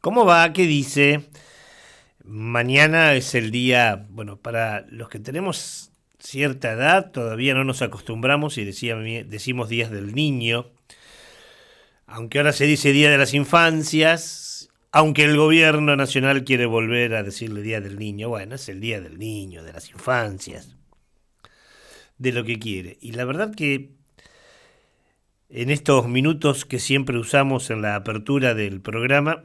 ¿Cómo va? ¿Qué dice? Mañana es el día, bueno, para los que tenemos cierta edad, todavía no nos acostumbramos y decimos días del niño, aunque ahora se dice día de las infancias, aunque el gobierno nacional quiere volver a decirle día del niño, bueno, es el día del niño, de las infancias, de lo que quiere. Y la verdad que en estos minutos que siempre usamos en la apertura del programa,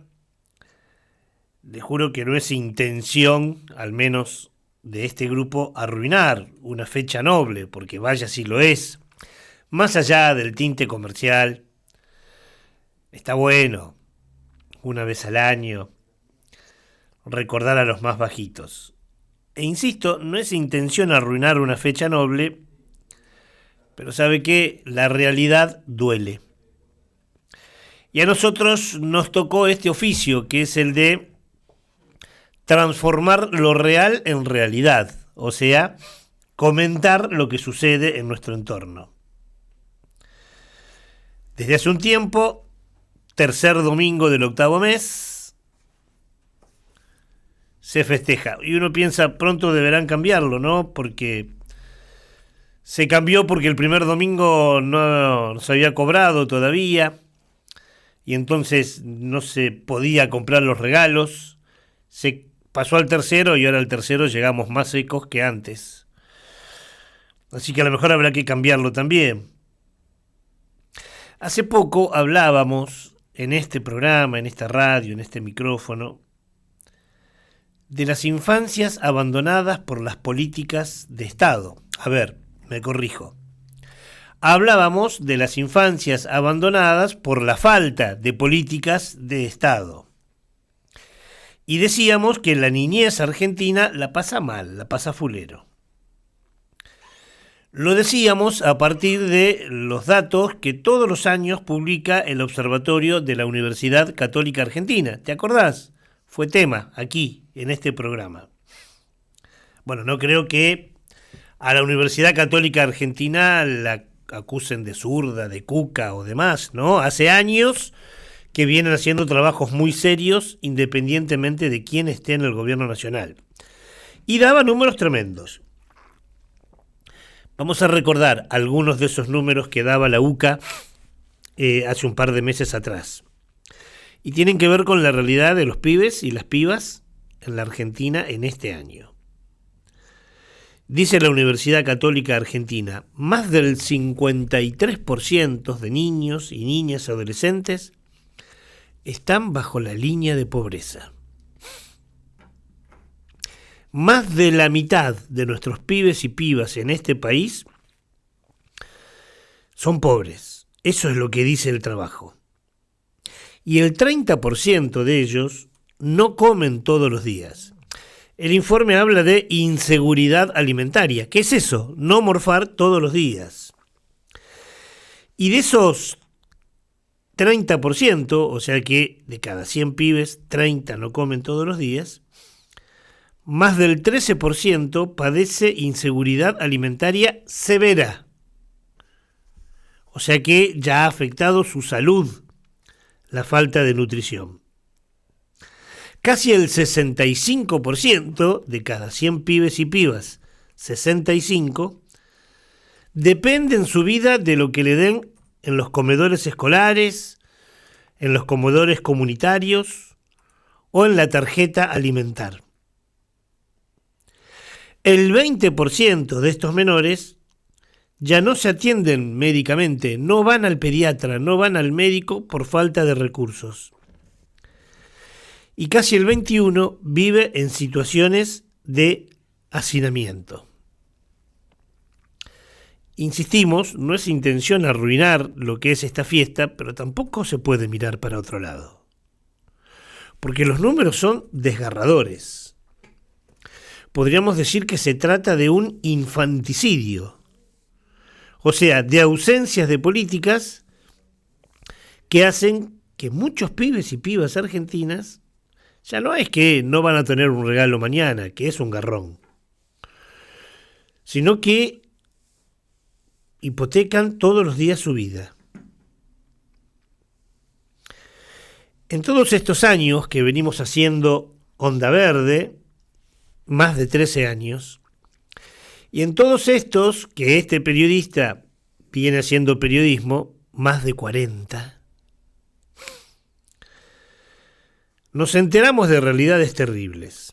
le juro que no es intención, al menos de este grupo, arruinar una fecha noble, porque vaya si lo es. Más allá del tinte comercial, está bueno, una vez al año, recordar a los más bajitos. E insisto, no es intención arruinar una fecha noble, pero sabe que la realidad duele. Y a nosotros nos tocó este oficio, que es el de transformar lo real en realidad, o sea, comentar lo que sucede en nuestro entorno. Desde hace un tiempo, tercer domingo del octavo mes, se festeja. Y uno piensa, pronto deberán cambiarlo, ¿no? Porque se cambió porque el primer domingo no se había cobrado todavía, y entonces no se podía comprar los regalos. Se pasó al tercero y ahora al tercero llegamos más secos que antes. Así que a lo mejor habrá que cambiarlo también. Hace poco hablábamos en este programa, en esta radio, en este micrófono, de las infancias abandonadas por las políticas de Estado. A ver, me corrijo. Hablábamos de las infancias abandonadas por la falta de políticas de Estado. Y decíamos que la niñez argentina la pasa mal, la pasa fulero. Lo decíamos a partir de los datos que todos los años publica el Observatorio de la Universidad Católica Argentina. ¿Te acordás? Fue tema aquí, en este programa. Bueno, no creo que a la Universidad Católica Argentina la acusen de zurda, de cuca o demás, ¿no? Hace años que vienen haciendo trabajos muy serios independientemente de quién esté en el gobierno nacional. Y daba números tremendos. Vamos a recordar algunos de esos números que daba la UCA hace un par de meses atrás. Y tienen que ver con la realidad de los pibes y las pibas en la Argentina en este año. Dice la Universidad Católica Argentina, más del 53% de niños y niñas adolescentes están bajo la línea de pobreza. Más de la mitad de nuestros pibes y pibas en este país son pobres. Eso es lo que dice el trabajo. Y el 30% de ellos no comen todos los días. El informe habla de inseguridad alimentaria. ¿Qué es eso? No morfar todos los días. Y de esos 30%, o sea que de cada 100 pibes, 30 no comen todos los días, más del 13% padece inseguridad alimentaria severa. O sea que ya ha afectado su salud la falta de nutrición. Casi el 65% de cada 100 pibes y pibas, 65, depende en su vida de lo que le den en los comedores escolares, en los comedores comunitarios o en la tarjeta alimentar. El 20% de estos menores ya no se atienden médicamente, no van al pediatra, no van al médico por falta de recursos. Y casi el 21% vive en situaciones de hacinamiento. Insistimos, no es intención arruinar lo que es esta fiesta, pero tampoco se puede mirar para otro lado. Porque los números son desgarradores. Podríamos decir que se trata de un infanticidio. O sea, de ausencias de políticas que hacen que muchos pibes y pibas argentinas ya no es que no van a tener un regalo mañana, que es un garrón, sino que hipotecan todos los días su vida. En todos estos años que venimos haciendo Onda Verde, más de 13 años, y en todos estos que este periodista viene haciendo periodismo, más de 40, nos enteramos de realidades terribles.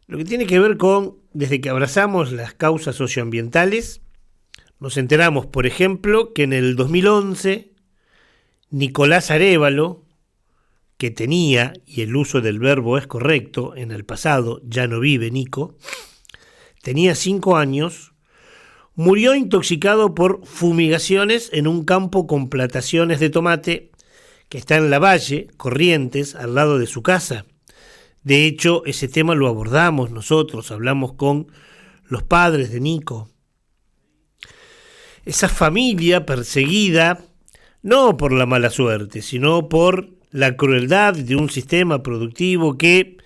Lo que tiene que ver con, desde que abrazamos las causas socioambientales, nos enteramos, por ejemplo, que en el 2011, Nicolás Arévalo, que tenía, y el uso del verbo es correcto, en el pasado, ya no vive Nico, tenía 5 años, murió intoxicado por fumigaciones en un campo con plantaciones de tomate que está en Lavalle, Corrientes, al lado de su casa. De hecho, ese tema lo abordamos nosotros, hablamos con los padres de Nico. Esa familia perseguida, no por la mala suerte, sino por la crueldad de un sistema productivo que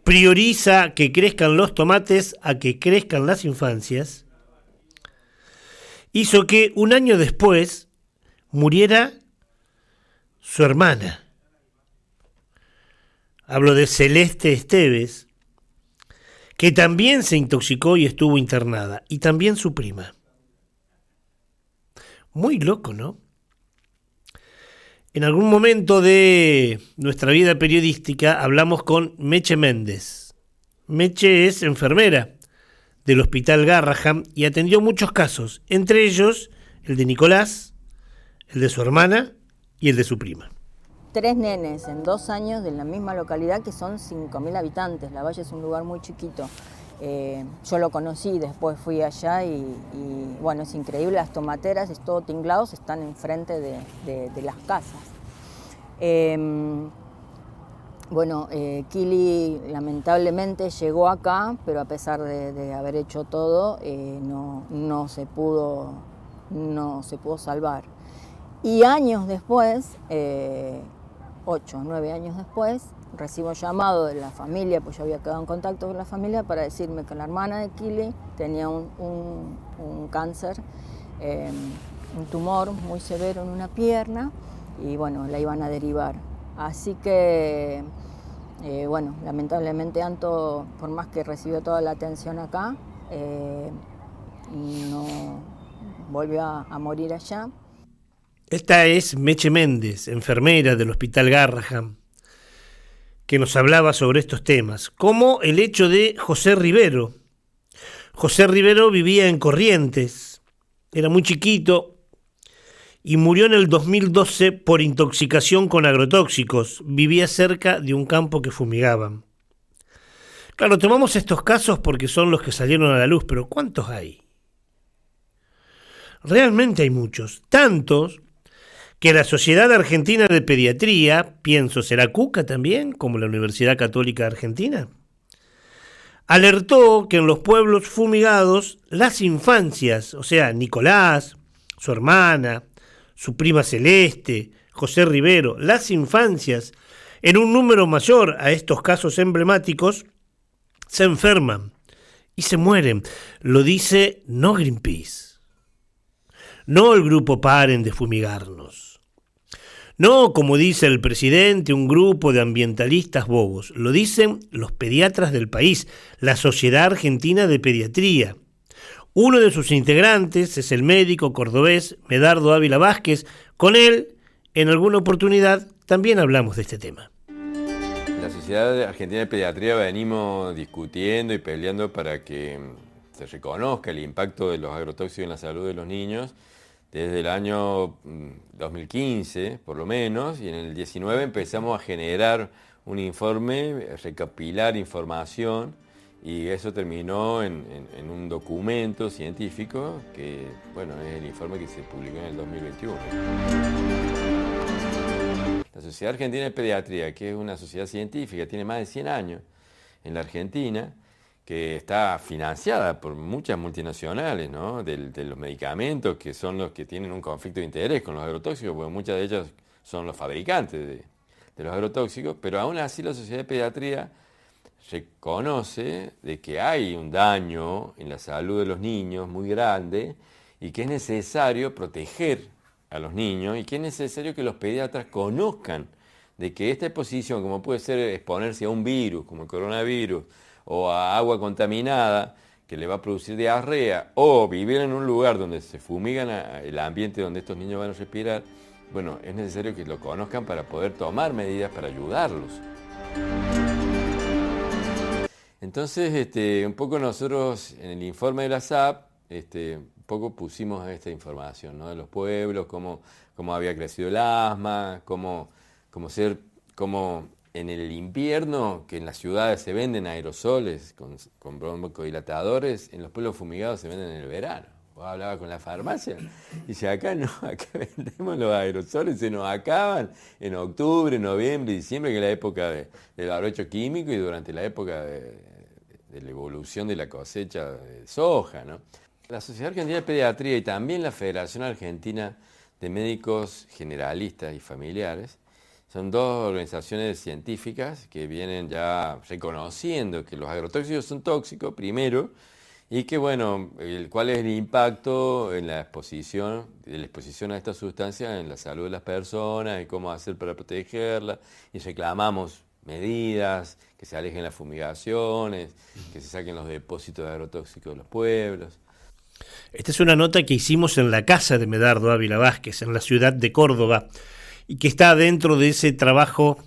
prioriza que crezcan los tomates a que crezcan las infancias, hizo que un año después muriera su hermana. Hablo de Celeste Esteves, que también se intoxicó y estuvo internada, y también su prima. Muy loco, ¿no? En algún momento de nuestra vida periodística hablamos con Meche Méndez. Meche es enfermera del Hospital Garrahan y atendió muchos casos, entre ellos el de Nicolás, el de su hermana y el de su prima. 3 nenes en 2 años de la misma localidad que son 5.000 habitantes. Lavalle es un lugar muy chiquito. Yo lo conocí, después fui allá y bueno, es increíble, las tomateras, es todo tinglados, están enfrente de las casas. Kili lamentablemente llegó acá, pero a pesar de haber hecho todo, no se pudo salvar. Y años después, 8 o 9 años después, recibo llamado de la familia, pues yo había quedado en contacto con la familia para decirme que la hermana de Kili tenía un cáncer, un tumor muy severo en una pierna y bueno, la iban a derivar. Así que, lamentablemente Anto, por más que recibió toda la atención acá, no volvió a morir allá. Esta es Meche Méndez, enfermera del Hospital Garrahan, que nos hablaba sobre estos temas, como el hecho de José Rivero. José Rivero vivía en Corrientes, era muy chiquito y murió en el 2012 por intoxicación con agrotóxicos. Vivía cerca de un campo que fumigaban. Claro, tomamos estos casos porque son los que salieron a la luz, pero ¿cuántos hay? Realmente hay muchos, tantos que la Sociedad Argentina de Pediatría, pienso, ¿será Cuca también, como la Universidad Católica Argentina?, alertó que en los pueblos fumigados las infancias, o sea, Nicolás, su hermana, su prima Celeste, José Rivero, las infancias, en un número mayor a estos casos emblemáticos, se enferman y se mueren. Lo dice no Greenpeace, no el grupo Paren de Fumigarnos. No, como dice el presidente, un grupo de ambientalistas bobos. Lo dicen los pediatras del país, la Sociedad Argentina de Pediatría. Uno de sus integrantes es el médico cordobés Medardo Ávila Vázquez. Con él, en alguna oportunidad, también hablamos de este tema. La Sociedad Argentina de Pediatría venimos discutiendo y peleando para que se reconozca el impacto de los agrotóxicos en la salud de los niños. Desde el año 2015, por lo menos, y en el 19 empezamos a generar un informe, recopilar información, y eso terminó en un documento científico que, bueno, es el informe que se publicó en el 2021. La Sociedad Argentina de Pediatría, que es una sociedad científica, tiene más de 100 años en la Argentina, que está financiada por muchas multinacionales, ¿no?, de los medicamentos, que son los que tienen un conflicto de interés con los agrotóxicos, porque muchas de ellas son los fabricantes de los agrotóxicos, pero aún así la Sociedad de Pediatría reconoce de que hay un daño en la salud de los niños muy grande y que es necesario proteger a los niños y que es necesario que los pediatras conozcan de que esta exposición, como puede ser exponerse a un virus, como el coronavirus, o a agua contaminada, que le va a producir diarrea, o vivir en un lugar donde se fumigan el ambiente donde estos niños van a respirar, bueno, es necesario que lo conozcan para poder tomar medidas para ayudarlos. Entonces, un poco nosotros en el informe de la SAP, un poco pusimos esta información, ¿no? De los pueblos, cómo había crecido el asma, cómo en el invierno, que en las ciudades se venden aerosoles con broncodilatadores, en los pueblos fumigados se venden en el verano. Vos hablabas con la farmacia y dice, acá no, acá vendemos los aerosoles, se nos acaban en octubre, noviembre, diciembre, que es la época del barbecho químico y durante la época de la evolución de la cosecha de soja, ¿no? La Sociedad Argentina de Pediatría y también la Federación Argentina de Médicos Generalistas y Familiares son dos organizaciones científicas que vienen ya reconociendo que los agrotóxicos son tóxicos, primero, y que, bueno, cuál es el impacto de la exposición a estas sustancias en la salud de las personas y cómo hacer para protegerlas, y reclamamos medidas, que se alejen las fumigaciones, que se saquen los depósitos de agrotóxicos de los pueblos. Esta es una nota que hicimos en la casa de Medardo Ávila Vázquez, en la ciudad de Córdoba, y que está dentro de ese trabajo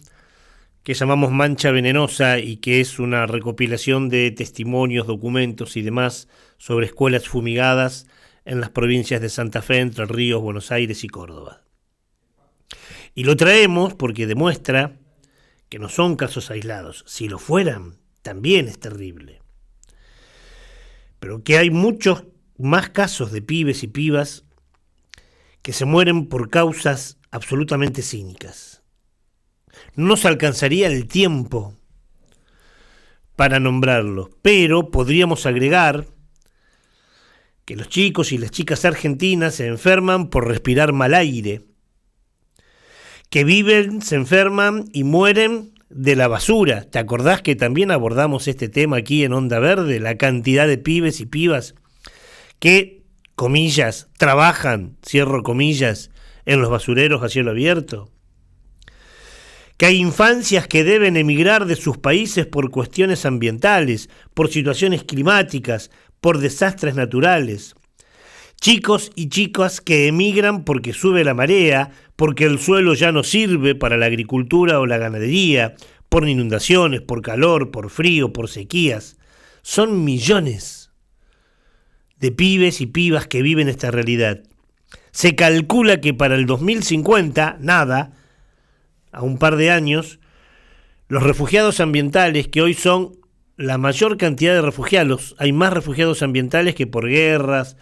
que llamamos Mancha Venenosa y que es una recopilación de testimonios, documentos y demás sobre escuelas fumigadas en las provincias de Santa Fe, Entre Ríos, Buenos Aires y Córdoba. Y lo traemos porque demuestra que no son casos aislados. Si lo fueran, también es terrible. Pero que hay muchos más casos de pibes y pibas que se mueren por causas absolutamente cínicas. No nos alcanzaría el tiempo para nombrarlos, pero podríamos agregar que los chicos y las chicas argentinas se enferman por respirar mal aire, que viven, se enferman y mueren de la basura. ¿Te acordás que también abordamos este tema aquí en Onda Verde? La cantidad de pibes y pibas que, comillas, trabajan, cierro comillas, en los basureros a cielo abierto. Que hay infancias que deben emigrar de sus países por cuestiones ambientales, por situaciones climáticas, por desastres naturales. Chicos y chicas que emigran porque sube la marea, porque el suelo ya no sirve para la agricultura o la ganadería, por inundaciones, por calor, por frío, por sequías. Son millones de pibes y pibas que viven esta realidad. Se calcula que para el 2050, a un par de años, los refugiados ambientales, que hoy son la mayor cantidad de refugiados, hay más refugiados ambientales que por guerras,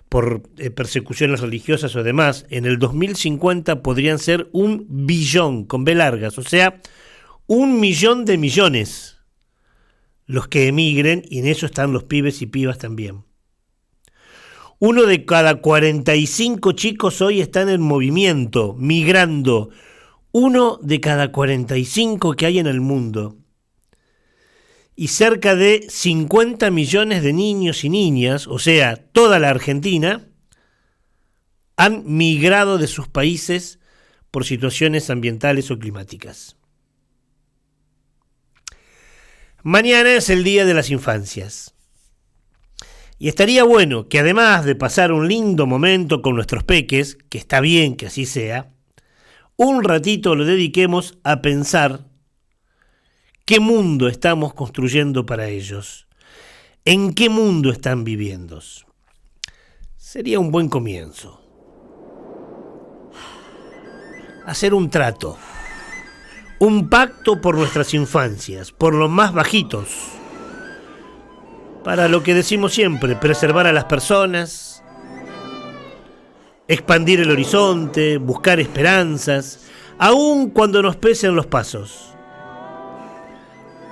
por persecuciones religiosas o demás, en el 2050 podrían ser 1 billón, con B largas, o sea, 1 millón de millones los que emigren, y en eso están los pibes y pibas también. 1 de cada 45 chicos hoy están en movimiento, migrando. 1 de cada 45 que hay en el mundo. Y cerca de 50 millones de niños y niñas, o sea, toda la Argentina, han migrado de sus países por situaciones ambientales o climáticas. Mañana es el Día de las Infancias. Y estaría bueno que además de pasar un lindo momento con nuestros peques, que está bien que así sea, un ratito lo dediquemos a pensar qué mundo estamos construyendo para ellos, en qué mundo están viviendo. Sería un buen comienzo. Hacer un trato, un pacto por nuestras infancias, por los más bajitos, para lo que decimos siempre, preservar a las personas, expandir el horizonte, buscar esperanzas, aun cuando nos pesen los pasos.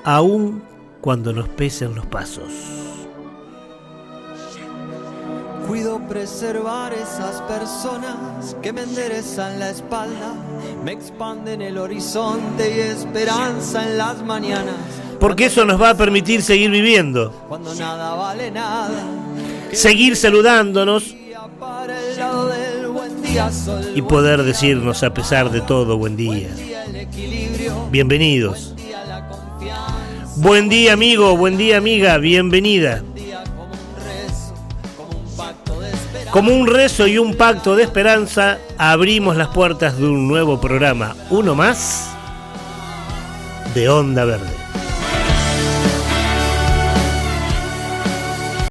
Aun cuando nos pesen los pasos. Cuido preservar esas personas que me enderezan la espalda, me expanden el horizonte y esperanza en las mañanas. Porque eso nos va a permitir seguir viviendo. Cuando nada vale nada. Seguir saludándonos y poder decirnos a pesar de todo buen día. bienvenidos. Buen día amigo, buen día amiga, bienvenida. Como un rezo y un pacto de esperanza, abrimos las puertas de un nuevo programa, uno más de Onda Verde.